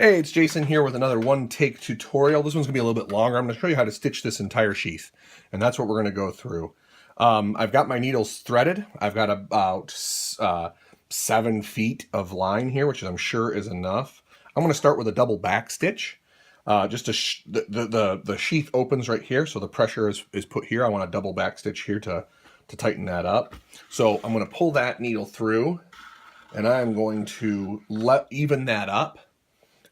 Hey, it's Jason here with another one-take tutorial. This one's going to be a little bit longer. I'm going to show you how to stitch this entire sheath, and that's what we're going to go through. I've got my needles threaded. I've got about 7 feet of line here, which I'm sure is enough. I'm going to start with a double back stitch. Just to the sheath opens right here, so the pressure is put here. I want a double back stitch here to tighten that up. So I'm going to pull that needle through, and I'm going to even that up.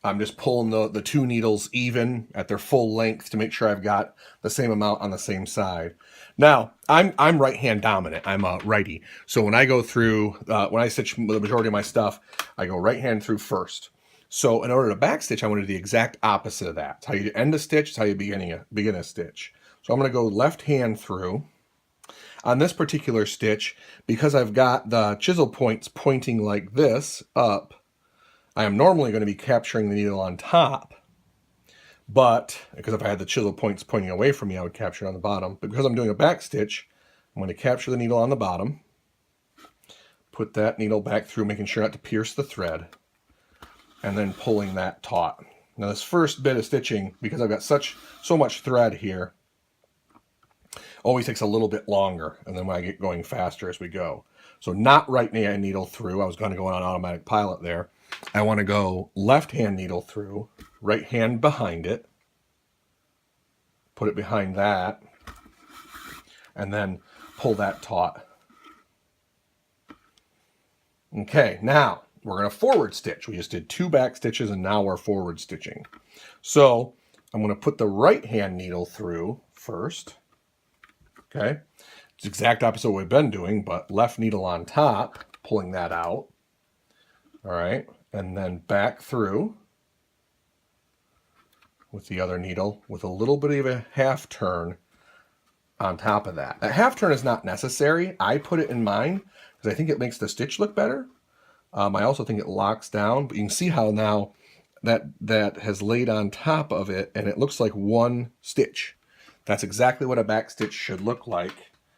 I'm just pulling the two needles even at their full length to make sure I've got the same amount on the same side. Now, I'm right hand dominant. I'm a righty. So when I go through, when I stitch the majority of my stuff, I go right hand through first. So in order to back stitch, I want to do the exact opposite of that. It's how you end a stitch, it's how you begin a stitch. So I'm going to go left hand through. On this particular stitch, because I've got the chisel points pointing like this up, I am normally going to be capturing the needle on top, but because if I had the chisel points pointing away from me, I would capture it on the bottom. But because I'm doing a back stitch, I'm going to capture the needle on the bottom, put that needle back through, making sure not to pierce the thread, and then pulling that taut. Now this first bit of stitching, because I've got so much thread here, always takes a little bit longer, and then I get going faster as we go. So not right hand needle through. I was going to go on automatic pilot there. I want to go left hand needle through, right hand behind it, put it behind that, and then pull that taut. Okay, now we're going to forward stitch. We just did 2 back stitches and now we're forward stitching. So I'm going to put the right hand needle through first. Okay, it's the exact opposite of what we've been doing, but left needle on top, pulling that out. All right, and then back through with the other needle with a little bit of a half turn on top of that. A half turn is not necessary. I put it in mine because I think it makes the stitch look better. I also think it locks down, but you can see how now that has laid on top of it and it looks like one stitch. That's exactly what a back stitch should look like.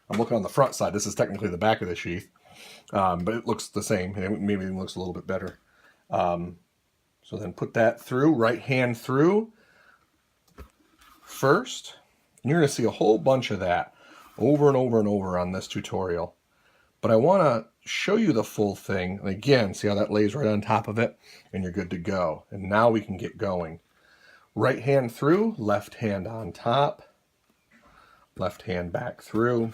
I'm looking on the front side. This is technically the back of the sheath, but it looks the same. It maybe even looks a little bit better. So then put that through, right hand through first. And you're going to see a whole bunch of that over and over and over on this tutorial. But I want to show you the full thing. And again, see how that lays right on top of it? And you're good to go. And now we can get going. Right hand through, left hand on top. Left hand back through,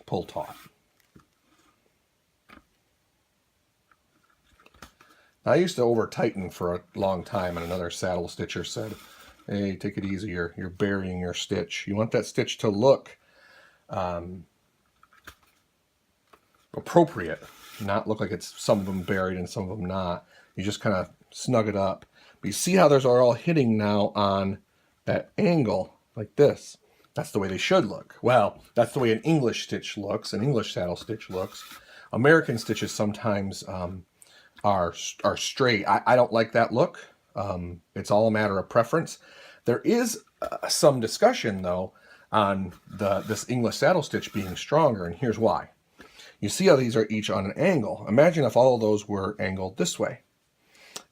pull taut. I used to over tighten for a long time, and another saddle stitcher said, hey, take it easy, you're burying your stitch. You want that stitch to look appropriate, not look like it's some of them buried and some of them not. You just kind of snug it up. But you see how those are all hitting now on that angle like this. That's the way they should look. Well, that's the way an English stitch looks, an English saddle stitch looks. American stitches sometimes are straight. I don't like that look. It's all a matter of preference. There is some discussion, though, on this English saddle stitch being stronger, and here's why. You see how these are each on an angle. Imagine if all of those were angled this way.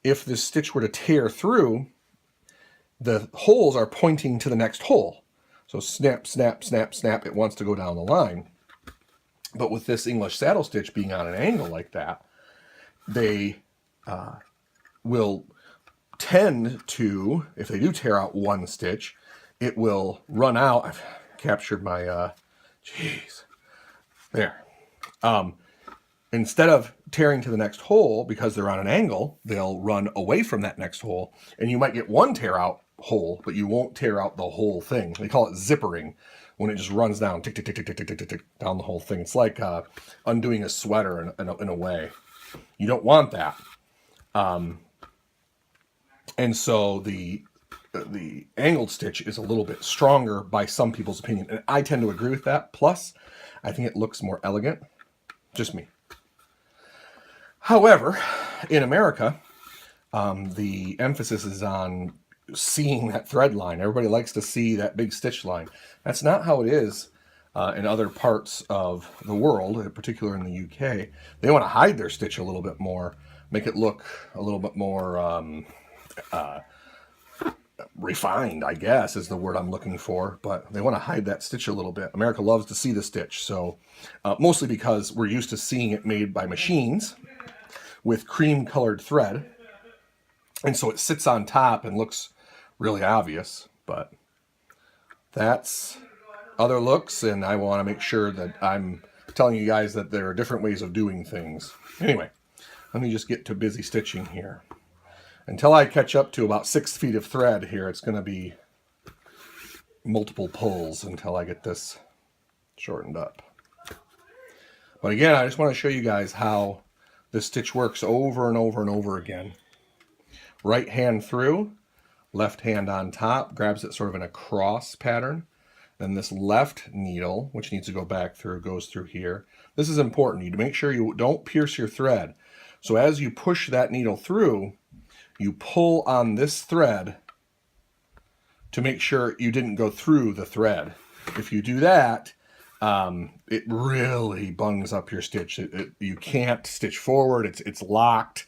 If this stitch were to tear through, the holes are pointing to the next hole. So snap, snap, snap, snap, it wants to go down the line. But with this English saddle stitch being on an angle like that, they will tend to, if they do tear out one stitch, it will run out. I've captured my, there. Instead of tearing to the next hole, because they're on an angle, they'll run away from that next hole, and you might get one tear out hole, but you won't tear out the whole thing. They call it zippering, when it just runs down, tick, tick, tick, tick, tick, tick, tick, tick, down the whole thing. It's like undoing a sweater in a way. You don't want that. And so the angled stitch is a little bit stronger by some people's opinion, and I tend to agree with that. Plus, I think it looks more elegant. Just me. However, in America, the emphasis is on seeing that thread line. Everybody likes to see that big stitch line. That's not how it is in other parts of the world, in particular in the UK. They want to hide their stitch a little bit more. make it look a little bit more refined, I guess is the word I'm looking for, but they want to hide that stitch a little bit. America loves to see the stitch, so mostly because we're used to seeing it made by machines with cream colored thread, and so it sits on top and looks really obvious, but that's other looks, and I want to make sure that I'm telling you guys that there are different ways of doing things. Anyway, let me just get to busy stitching here. Until I catch up to about 6 feet of thread here, it's going to be multiple pulls until I get this shortened up. But again, I just want to show you guys how this stitch works over and over and over again. Right hand through, left hand on top, grabs it sort of in a cross pattern. Then this left needle, which needs to go back through, goes through here. This is important. You need to make sure you don't pierce your thread. So as you push that needle through, you pull on this thread to make sure you didn't go through the thread. If you do that, it really bungs up your stitch. You can't stitch forward. It's locked.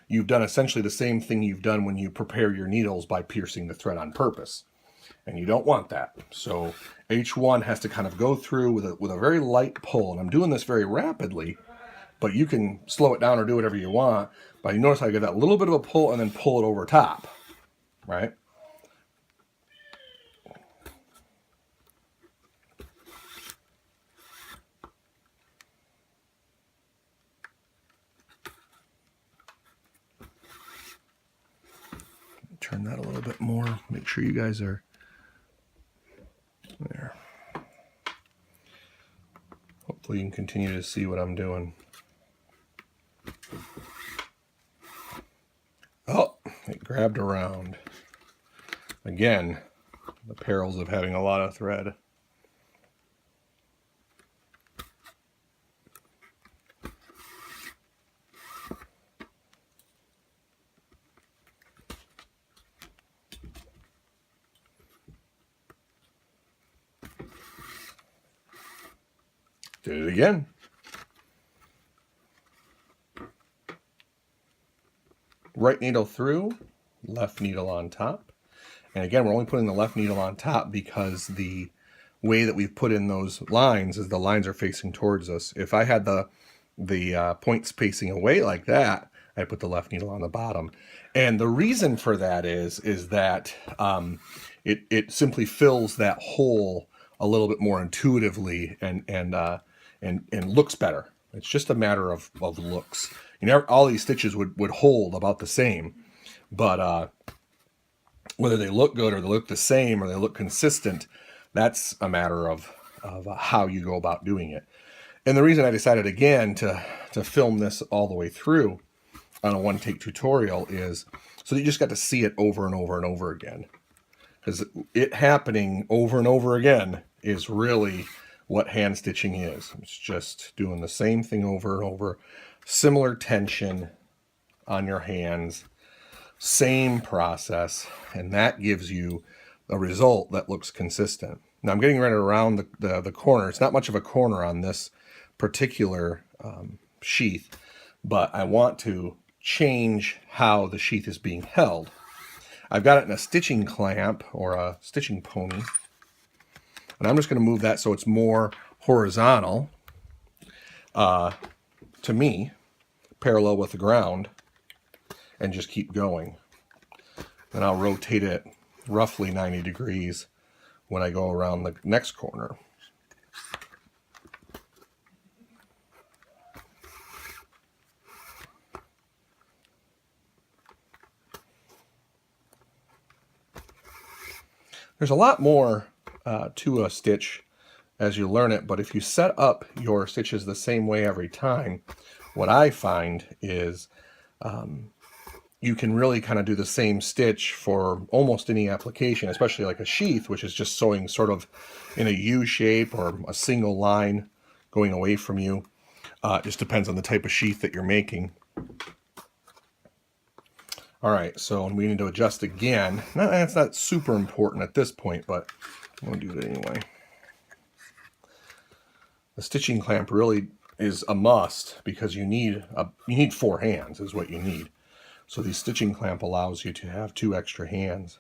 You've done essentially the same thing you've done when you prepare your needles by piercing the thread on purpose. And you don't want that. So H1 has to kind of go through with a very light pull. And I'm doing this very rapidly, but you can slow it down or do whatever you want. But you notice how I get that little bit of a pull and then pull it over top, right? Turn that a little bit more. Make sure you guys are there. Hopefully you can continue to see what I'm doing. Oh, it grabbed around. Again, the perils of having a lot of thread. Did it again. Right needle through, left needle on top. And again, we're only putting the left needle on top because the way that we've put in those lines is the lines are facing towards us. If I had the points facing away like that, I put the left needle on the bottom. And the reason for that is that it simply fills that hole a little bit more intuitively and looks better. It's just a matter of looks. You know, all these stitches would hold about the same, but whether they look good or they look the same or they look consistent, that's a matter of how you go about doing it. And the reason I decided again to film this all the way through on a one-take tutorial is so that you just got to see it over and over and over again. Because it happening over and over again is really what hand stitching is. It's just doing the same thing over and over, similar tension on your hands, same process, and that gives you a result that looks consistent. Now I'm getting ready around the corner. It's not much of a corner on this particular sheath, but I want to change how the sheath is being held. I've got it in a stitching clamp or a stitching pony, and I'm just going to move that so it's more horizontal to me, parallel with the ground, and just keep going. Then I'll rotate it roughly 90 degrees when I go around the next corner. There's a lot more to a stitch as you learn it, but if you set up your stitches the same way every time, what I find is you can really kind of do the same stitch for almost any application, especially like a sheath, which is just sewing sort of in a U shape or a single line going away from you. It just depends on the type of sheath that you're making. All right, so we need to adjust again. That's not super important at this point, but I'm going to do it anyway. The stitching clamp really is a must because you need 4 hands is what you need. So the stitching clamp allows you to have 2 extra hands.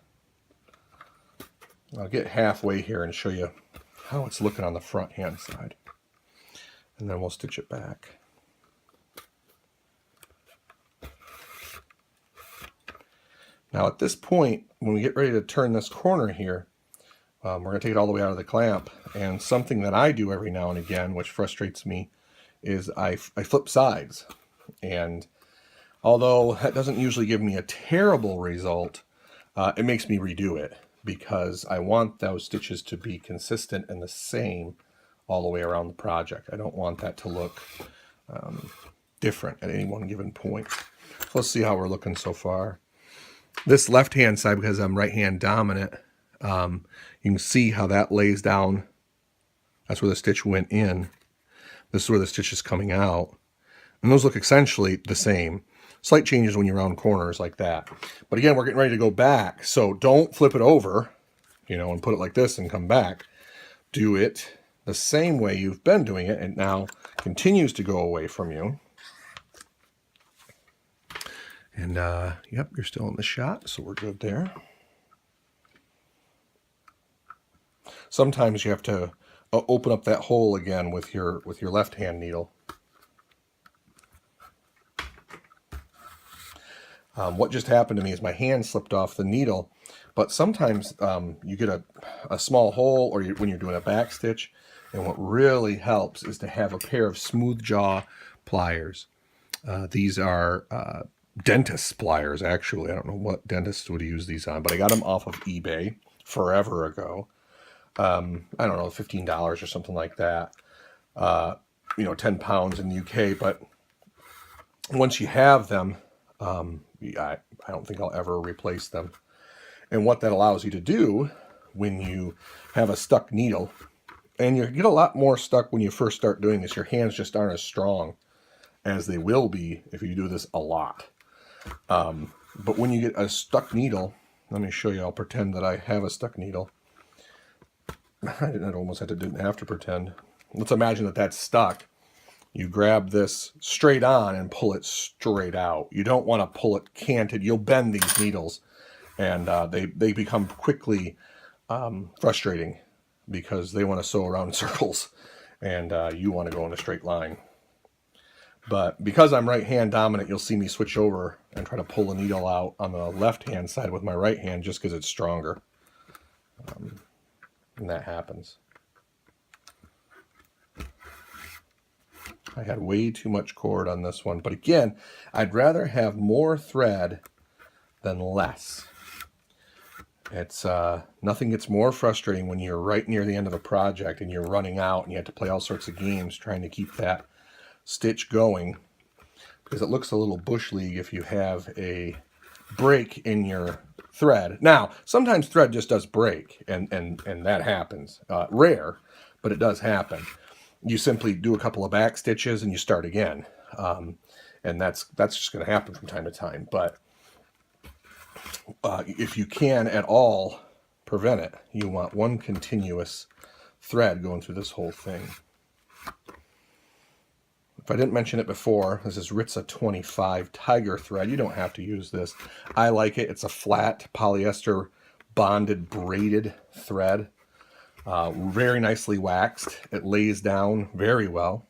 I'll get halfway here and show you how it's looking on the front hand side. And then we'll stitch it back. Now at this point, when we get ready to turn this corner here, we're going to take it all the way out of the clamp. And something that I do every now and again, which frustrates me, is I flip sides. And although that doesn't usually give me a terrible result, it makes me redo it because I want those stitches to be consistent and the same all the way around the project. I don't want that to look different at any one given point. So let's see how we're looking so far. This left-hand side, because I'm right-hand dominant, you can see how that lays down. That's where the stitch went in. This is where the stitch is coming out. And those look essentially the same. Slight changes when you round corners like that. But again, we're getting ready to go back. So don't flip it over, and put it like this and come back. Do it the same way you've been doing it, and now continues to go away from you. And yep, you're still in the shot, so we're good there. Sometimes you have to open up that hole again with your left hand needle. What just happened to me is my hand slipped off the needle, but sometimes you get a small hole, or when you're doing a back stitch, and what really helps is to have a pair of smooth jaw pliers. These are dentist pliers, actually. I don't know what dentist would use these on, but I got them off of eBay forever ago. I don't know, $15 or something like that. 10 pounds in the UK, but once you have them, I don't think I'll ever replace them. And what that allows you to do when you have a stuck needle, and you get a lot more stuck when you first start doing this, your hands just aren't as strong as they will be if you do this a lot. But when you get a stuck needle, let me show you. I'll pretend that I have a stuck needle. I didn't have to pretend. Let's imagine that that's stuck. You grab this straight on and pull it straight out. You don't want to pull it canted. You'll bend these needles, and they become quickly frustrating because they want to sew around in circles, and you want to go in a straight line. But because I'm right hand dominant, you'll see me switch over and try to pull a needle out on the left hand side with my right hand just because it's stronger. And that happens. I had way too much cord on this one. But again, I'd rather have more thread than less. It's nothing gets more frustrating when you're right near the end of a project and you're running out and you have to play all sorts of games trying to keep that stitch going, because it looks a little bush league if you have a break in your thread. Now, sometimes thread just does break, and that happens. Rare, but it does happen. You simply do a couple of back stitches and you start again, and that's just going to happen from time to time. But if you can at all prevent it, you want one continuous thread going through this whole thing. If I didn't mention it before, this is Ritza 25 Tiger thread. You don't have to use this. I like it. It's a flat polyester bonded braided thread. Very nicely waxed. It lays down very well.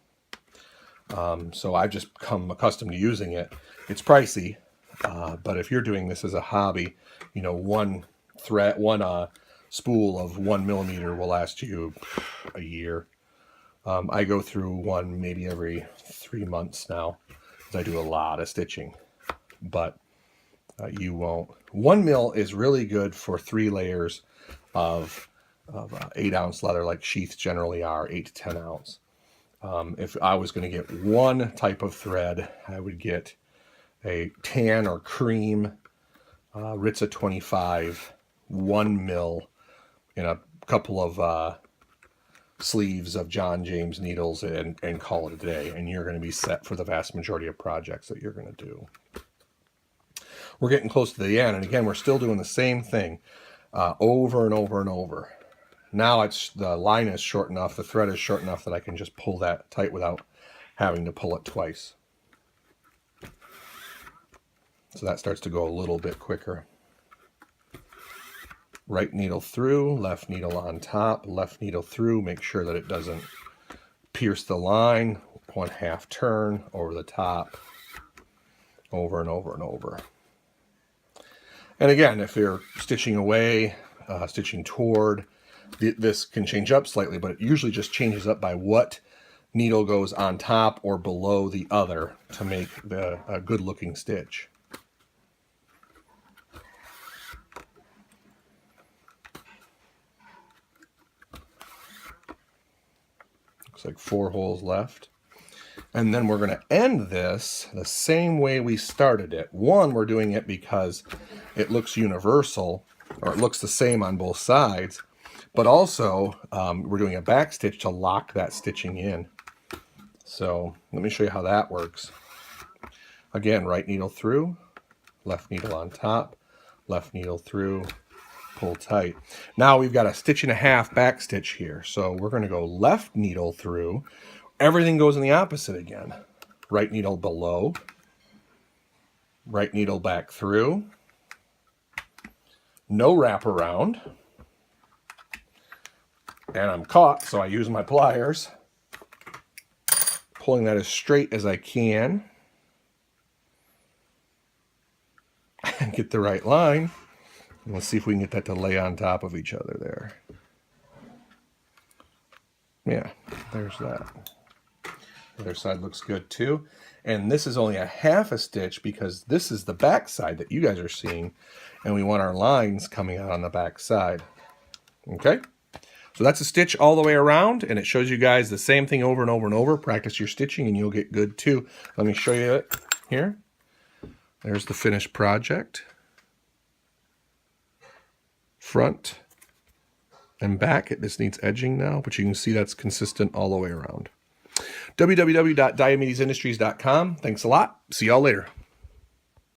So I've just become accustomed to using it. It's pricey, but if you're doing this as a hobby, one thread, one spool of 1 millimeter will last you a year. I go through one maybe every 3 months now, because I do a lot of stitching. But you won't. 1 mil is really good for 3 layers of 8-ounce leather, like sheaths generally are, 8 to 10 ounce. If I was going to get one type of thread, I would get a tan or cream Ritza 25 1 mil in a couple of sleeves of John James needles and call it a day, and you're going to be set for the vast majority of projects that you're going to do. We're getting close to the end, and again, we're still doing the same thing over and over and over. Now the line is short enough, the thread is short enough that I can just pull that tight without having to pull it twice. So that starts to go a little bit quicker. Right needle through, left needle on top, left needle through. Make sure that it doesn't pierce the line. 1/2 turn over the top, over and over and over. And again, if you're stitching away, stitching toward, this can change up slightly, but it usually just changes up by what needle goes on top or below the other to make a good looking stitch. Looks like 4 holes left. And then we're going to end this the same way we started it. One, we're doing it because it looks universal, or it looks the same on both sides. But also, we're doing a back stitch to lock that stitching in. So let me show you how that works. Again, right needle through, left needle on top, left needle through, pull tight. Now we've got a 1.5 back stitch here. So we're going to go left needle through. Everything goes in the opposite again. Right needle below, right needle back through, no wrap around, and I'm caught, so I use my pliers, pulling that as straight as I can, and get the right line. And let's see if we can get that to lay on top of each other there. Yeah, there's that. The other side looks good too. And this is only a 1/2 stitch because this is the back side that you guys are seeing. And we want our lines coming out on the back side. Okay? So that's a stitch all the way around. And it shows you guys the same thing over and over and over. Practice your stitching and you'll get good too. Let me show you it here. There's the finished project. Front and back. This needs edging now, but you can see that's consistent all the way around. www.diomedesindustries.com. Thanks a lot. See y'all later.